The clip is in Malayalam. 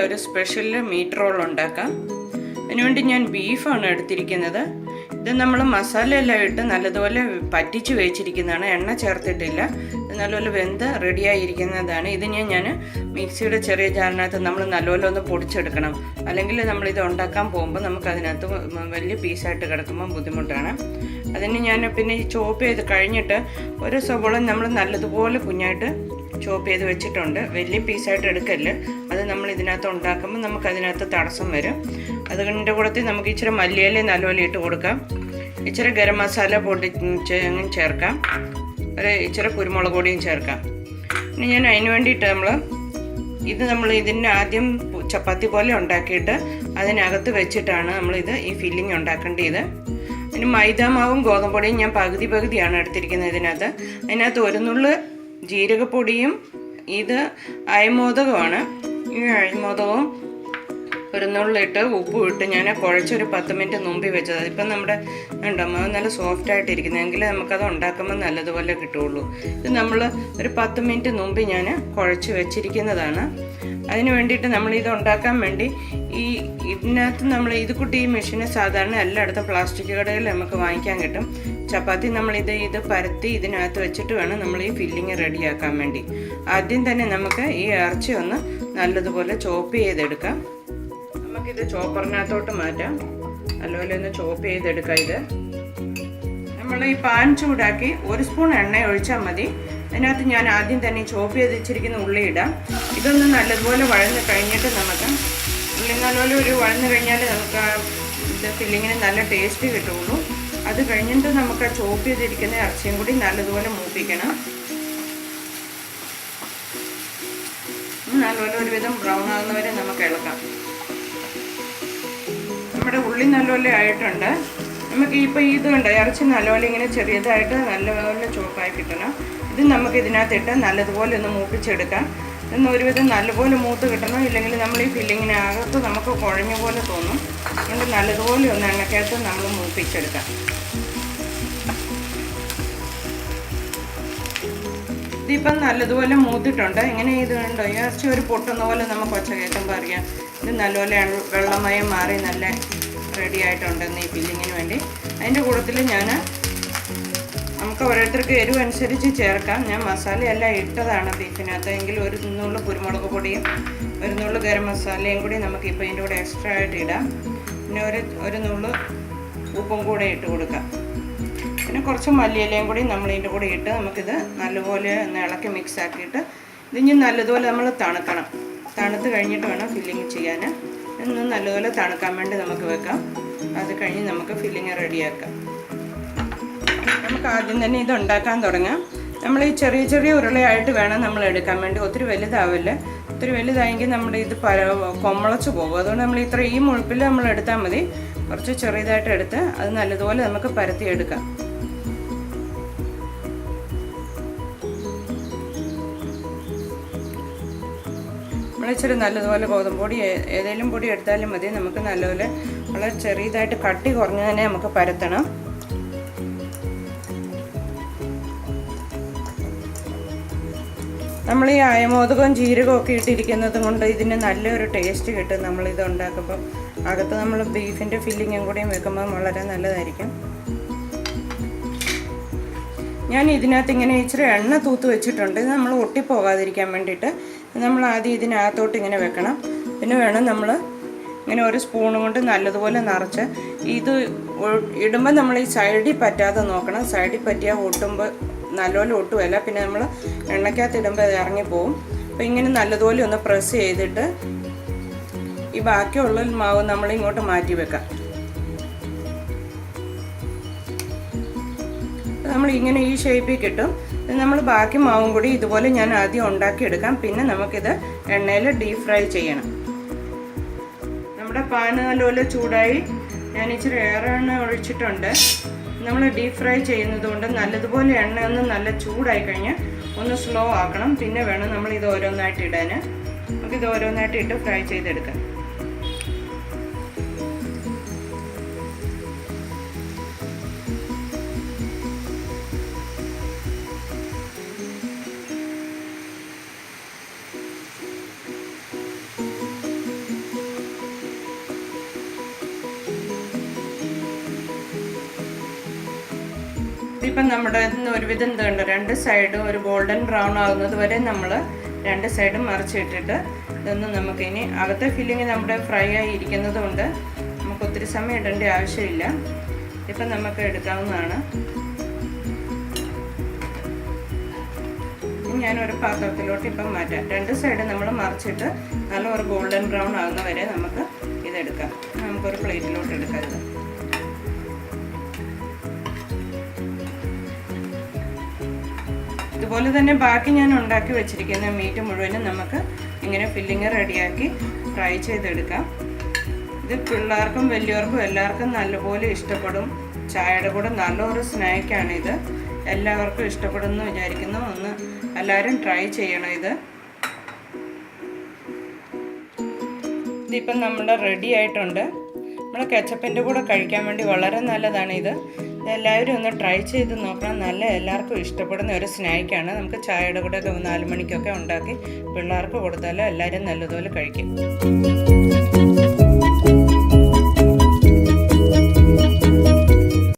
ഒരു സ്പെഷ്യൽ മീറ്റ് റോൾ ഉണ്ടാക്കാം. അതിനുവേണ്ടി ഞാൻ ബീഫാണ് എടുത്തിരിക്കുന്നത്. ഇത് നമ്മൾ മസാലയെല്ലാം ഇട്ട് നല്ലതുപോലെ പറ്റിച്ച് വെച്ചിരിക്കുന്നതാണ്, എണ്ണ ചേർത്തിട്ടില്ല. ഇത് നല്ലപോലെ വെന്ത് റെഡിയായിരിക്കുന്നതാണ്. ഇത് ഞാൻ മിക്സിയുടെ ചെറിയ ജാറിനകത്ത് നമ്മൾ നല്ലപോലെ ഒന്ന് പൊടിച്ചെടുക്കണം. അല്ലെങ്കിൽ നമ്മളിത് ഉണ്ടാക്കാൻ പോകുമ്പോൾ നമുക്കതിനകത്ത് വലിയ പീസായിട്ട് കിടക്കുമ്പോൾ ബുദ്ധിമുട്ടാണ്. അതിന് ഞാൻ പിന്നെ ചോപ്പ് ചെയ്ത് കഴിഞ്ഞിട്ട് ഒരു സവോള നമ്മൾ നല്ലതുപോലെ കുഞ്ഞായിട്ട് ചോപ്പ് ചെയ്ത് വെച്ചിട്ടുണ്ട്. വലിയ പീസായിട്ട് എടുക്കല്ല്, അത് നമ്മൾ ഇതിനകത്ത് ഉണ്ടാക്കുമ്പോൾ നമുക്കതിനകത്ത് തടസ്സം വരും. അതിൻ്റെ കൂടത്തിൽ നമുക്ക് ഇച്ചിരി മല്ലിയില നല്ലപോലെ ഇട്ട് കൊടുക്കാം. ഇച്ചിരി ഗരം മസാല ചേർക്കാം. ഇച്ചിരി കുരുമുളക് പൊടിയും ചേർക്കാം. ഇനി ഞാൻ അതിന് വേണ്ടിയിട്ട് നമ്മൾ ഇതിന് ആദ്യം ചപ്പാത്തി പോലെ ഉണ്ടാക്കിയിട്ട് അതിനകത്ത് വെച്ചിട്ടാണ് ഈ ഫില്ലിങ് ഉണ്ടാക്കേണ്ടത്. ഇനി മൈദാമാവും ഗോതമ്പൊടിയും ഞാൻ പകുതിയാണ് എടുത്തിരിക്കുന്നത്. അതിനകത്ത് ഒരു നുള്ള് ജീരകപ്പൊടിയും ഇത് അയമോദകമാണ്. ഈ അയമോദകവും ഒരു നുള്ളിട്ട് ഉപ്പും ഇട്ട് ഞാൻ കുഴച്ചൊരു 10 മിനിറ്റ് മുമ്പിൽ വെച്ചത്. ഇപ്പം നമ്മുടെ ഉണ്ടാകുമ്പോൾ അത് നല്ല സോഫ്റ്റായിട്ടിരിക്കുന്നത്, എങ്കിലേ നമുക്കത് ഉണ്ടാക്കുമ്പോൾ നല്ലതുപോലെ കിട്ടുകയുള്ളൂ. ഇത് നമ്മൾ ഒരു 10 മിനിറ്റ് മുമ്പ് ഞാൻ കുഴച്ച് വെച്ചിരിക്കുന്നതാണ്. അതിന് വേണ്ടിയിട്ട് നമ്മളിത് ഉണ്ടാക്കാൻ വേണ്ടി ഇതിനകത്ത് ഇത് കുട്ടി ഈ മെഷീന് സാധാരണ എല്ലായിടത്തും പ്ലാസ്റ്റിക് കടകളിൽ നമുക്ക് വാങ്ങിക്കാൻ കിട്ടും. ചപ്പാത്തി ഇത് പരത്തി ഇതിനകത്ത് വെച്ചിട്ട് വേണം നമ്മൾ ഈ ഫില്ലിങ് റെഡിയാക്കാൻ വേണ്ടി. ആദ്യം തന്നെ നമുക്ക് ഈ ഇറച്ചി ഒന്ന് നല്ലതുപോലെ ചോപ്പ് ചെയ്തെടുക്കാം. നമുക്കിത് ചോപ്പറിനകത്തോട്ട് മാറ്റാം. നല്ലപോലെ ഒന്ന് ചോപ്പ് ചെയ്തെടുക്കാം. ഇത് നമ്മൾ ഈ പാൻ ചൂടാക്കി 1 സ്പൂൺ എണ്ണ ഒഴിച്ചാൽ മതി. അതിനകത്ത് ഞാൻ ആദ്യം തന്നെ ചോപ്പ് ചെയ്ത് വെച്ചിരിക്കുന്ന ഉള്ളി ഇടാം. ഇതൊന്ന് നല്ലതുപോലെ വഴന്ന് കഴിഞ്ഞിട്ട് നമുക്ക് ഉള്ളി നല്ലപോലെ വഴന്ന് കഴിഞ്ഞാൽ നമുക്ക് ഇത് ഫില്ലിങ്ങിന് നല്ല ടേസ്റ്റ് കിട്ടുള്ളൂ. അത് കഴിഞ്ഞിട്ട് നമുക്ക് ചോപ്പ് ചെയ്തിരിക്കുന്ന ഇറച്ചിയും കൂടി നല്ലതുപോലെ മൂപ്പിക്കണം. നല്ലപോലെ ഒരുവിധം ബ്രൗൺ ആകുന്നവരെ നമുക്ക് ഇളക്കാം. നമ്മുടെ ഉള്ളി നല്ലപോലെ ആയിട്ടുണ്ട്. നമുക്ക് ഇപ്പോൾ ഇത് കണ്ട ഇറച്ചി നല്ലപോലെ ഇങ്ങനെ ചെറിയതായിട്ട് നല്ലപോലെ ചോപ്പായി കിട്ടണം. ഇത് നമുക്ക് ഇതിനകത്തിട്ട് നല്ലതുപോലെ ഒന്ന് മൂപ്പിച്ചെടുക്കാം. ഇന്ന് ഒരുവിധം നല്ലപോലെ മൂത്ത് കിട്ടണം, ഇല്ലെങ്കിൽ നമ്മൾ ഈ ഫില്ലിങ്ങിനകത്ത് നമുക്ക് കുഴഞ്ഞ പോലെ തോന്നും. അതുകൊണ്ട് നല്ലതുപോലെ ഒന്ന് എണ്ണക്കകത്ത് നമ്മൾ മൂപ്പിച്ചെടുക്കാം. ഇതിപ്പം നല്ലതുപോലെ മൂത്തിട്ടുണ്ട്. ഇങ്ങനെ ഇത് കണ്ടോ, ഇറച്ചി ഒരു പൊട്ടുന്ന പോലെ നമുക്ക് ഒച്ച കേൾക്കുമ്പോൾ അറിയാം ഇത് നല്ലപോലെ വെള്ളമയം മാറി നല്ല റെഡി ആയിട്ടുണ്ടെന്ന് ഈ ഫില്ലിങ്ങിന് വേണ്ടി. അതിൻ്റെ കൂട്ടത്തിൽ നമുക്ക് ഓരോരുത്തർക്ക് എരിവ് അനുസരിച്ച് ചേർക്കാം. ഞാൻ മസാലയെല്ലാം ഇട്ടതാണ് ബീഫിനകത്ത്. എങ്കിൽ ഒരു നുള്ളു കുരുമുളക് പൊടിയും ഒരു നുള്ളു ഗരം മസാലയും കൂടി നമുക്കിപ്പോൾ ഇതിൻ്റെ കൂടെ എക്സ്ട്രാ ആയിട്ട് ഇടാം. പിന്നെ ഒരു നുള്ളു ഉപ്പും കൂടെ ഇട്ട് കൊടുക്കാം. പിന്നെ കുറച്ച് മല്ലിയിലയും കൂടി നമ്മളിതിൻ്റെ കൂടെ ഇട്ട് നമുക്കിത് നല്ലപോലെ ഒന്ന് ഇളക്കി മിക്സ് ആക്കിയിട്ട് ഇതിന് നല്ലതുപോലെ നമ്മൾ തണുക്കണം. തണുത്ത് കഴിഞ്ഞിട്ട് വേണം ഫില്ലിങ് ചെയ്യാൻ. ഇന്ന് നല്ലതുപോലെ തണുക്കാൻ വേണ്ടി നമുക്ക് വെക്കാം. അത് കഴിഞ്ഞ് നമുക്ക് ഫില്ലിങ് റെഡിയാക്കാം. നമുക്ക് ആദ്യം തന്നെ ഇത് ഉണ്ടാക്കാൻ തുടങ്ങാം. നമ്മൾ ഈ ചെറിയ ഉരുളയായിട്ട് വേണം നമ്മൾ എടുക്കാൻ വേണ്ടി. ഒത്തിരി വലുതാവില്ല. ഒത്തിരി വലുതായെങ്കിൽ നമ്മുടെ ഇത് കൊമ്മളച്ച് പോകും. അതുകൊണ്ട് നമ്മൾ ഈ മുഴുപ്പിൽ നമ്മൾ എടുത്താൽ മതി. കുറച്ച് ചെറിയതായിട്ട് എടുത്ത് അത് നല്ലതുപോലെ നമുക്ക് പരത്തിയെടുക്കാം. ഇച്ചിരി നല്ലതുപോലെ ഗോതമ്പ് പൊടി ഏതെങ്കിലും പൊടി എടുത്താലും മതി. നമുക്ക് നല്ലപോലെ വളരെ ചെറിയതായിട്ട് കട്ടി കുറഞ്ഞ് തന്നെ നമുക്ക് പരത്തണം. നമ്മൾ ഈ അയമോദകവും ജീരകവും ഒക്കെ ഇട്ടിരിക്കുന്നത് കൊണ്ട് ഇതിന് നല്ലൊരു ടേസ്റ്റ് കിട്ടും. നമ്മളിത് ഉണ്ടാക്കുമ്പോൾ അകത്ത് നമ്മൾ ബീഫിൻ്റെ ഫില്ലിങ്ങും കൂടിയും വെക്കുമ്പോൾ വളരെ നല്ലതായിരിക്കും. ഞാൻ ഇതിനകത്ത് ഇങ്ങനെ ഇച്ചിരി എണ്ണ തൂത്ത് വെച്ചിട്ടുണ്ട്. ഇത് നമ്മൾ ഒട്ടിപ്പോകാതിരിക്കാൻ വേണ്ടിയിട്ട് നമ്മൾ ആദ്യം ഇതിനകത്തോട്ട് ഇങ്ങനെ വെക്കണം. പിന്നെ വേണം നമ്മൾ ഇങ്ങനെ ഒരു സ്പൂണും കൊണ്ട് നല്ലതുപോലെ നിറച്ച് ഇത് ഇടുമ്പോൾ നമ്മൾ ഈ സൈഡിൽ പറ്റാതെ നോക്കണം. സൈഡിൽ പറ്റിയാൽ ഒട്ടുമ്പോൾ നല്ലപോലെ ഒട്ടുമല്ല. പിന്നെ നമ്മൾ എണ്ണയ്ക്കകത്ത് ഇടുമ്പോൾ അത് ഇറങ്ങിപ്പോവും. അപ്പോൾ ഇങ്ങനെ നല്ലതുപോലെ ഒന്ന് പ്രസ് ചെയ്തിട്ട് ഈ ബാക്കിയുള്ള മാവ് നമ്മൾ ഇങ്ങോട്ട് മാറ്റി വെക്കാം. നമ്മൾ ഇങ്ങനെ ഈ ഷേപ്പിൽ കിട്ടും. നമ്മൾ ബാക്കി മാവും കൂടി ഇതുപോലെ ഞാൻ ആദ്യം ഉണ്ടാക്കിയെടുക്കാം. പിന്നെ നമുക്കിത് എണ്ണയിൽ ഡീപ് ഫ്രൈ ചെയ്യണം. നമ്മുടെ പാൻ നല്ലപോലെ ചൂടായി. ഞാൻ ഇച്ചിരി ഏറെ എണ്ണ ഒഴിച്ചിട്ടുണ്ട്. നമ്മൾ ഡീപ് ഫ്രൈ ചെയ്യുന്നത് കൊണ്ട് നല്ലതുപോലെ എണ്ണ ഒന്ന് നല്ല ചൂടായി കഴിഞ്ഞാൽ ഒന്ന് സ്ലോ ആക്കണം. പിന്നെ വേണം നമ്മൾ ഇത് ഓരോന്നായിട്ട് ഇടാൻ. നമുക്കിത് ഓരോന്നായിട്ട് ഇട്ട് ഫ്രൈ ചെയ്തെടുക്കാം. ഇതിപ്പം നമ്മുടെ ഒരുവിധം എന്തുണ്ട്, 2 സൈഡും ഒരു ഗോൾഡൻ ബ്രൗൺ ആകുന്നത് വരെ നമ്മൾ 2 സൈഡും മറിച്ചിട്ടിട്ട് ഇതൊന്നും നമുക്കിനി അകത്തെ ഫില്ലിങ് നമ്മുടെ ഫ്രൈ ആയി ഇരിക്കുന്നത് കൊണ്ട് നമുക്ക് ഒത്തിരി സമയം ഇടേണ്ട ആവശ്യമില്ല. ഇപ്പം നമുക്ക് എടുക്കാവുന്നതാണ്. ഞാനൊരു പാത്രത്തിലോട്ട് ഇപ്പം മാറ്റാം. 2 സൈഡ് നമ്മൾ മറിച്ചിട്ട് നല്ല ഒരു ഗോൾഡൻ ബ്രൗൺ ആകുന്ന വരെ നമുക്ക് ഇതെടുക്കാം. നമുക്കൊരു പ്ലേറ്റിലോട്ട് എടുക്കാം. ഇത് ഇതുപോലെ തന്നെ ബാക്കി ഞാൻ ഉണ്ടാക്കി വെച്ചിരിക്കുന്ന മീറ്റ് മുഴുവനും നമുക്ക് ഇങ്ങനെ ഫില്ലിങ് റെഡിയാക്കി ഫ്രൈ ചെയ്തെടുക്കാം. ഇത് പിള്ളേർക്കും വലിയവർക്കും എല്ലാവർക്കും നല്ലപോലെ ഇഷ്ടപ്പെടും. ചായയുടെ കൂടെ നല്ലൊരു സ്നാക്കാണിത്. എല്ലാവർക്കും ഇഷ്ടപ്പെടുമെന്ന് വിചാരിക്കുന്നു. ഒന്ന് എല്ലാവരും ട്രൈ ചെയ്യണം. ഇതിപ്പം നമ്മുടെ റെഡി ആയിട്ടുണ്ട്. നമ്മൾ കെച്ചപ്പിൻ്റെ കൂടെ കഴിക്കാൻ വേണ്ടി വളരെ നല്ലതാണ് ഇത്. എല്ലാവരും ഒന്ന് ട്രൈ ചെയ്ത് നോക്കണം. എല്ലാവർക്കും ഇഷ്ടപ്പെടുന്ന ഒരു സ്നാക്കാണ്. നമുക്ക് ചായയുടെ കൂടെ 4 മണിക്കൊക്കെ ഉണ്ടാക്കി പിള്ളേർക്ക് കൊടുത്താൽ എല്ലാവരും നല്ലതുപോലെ കഴിക്കും.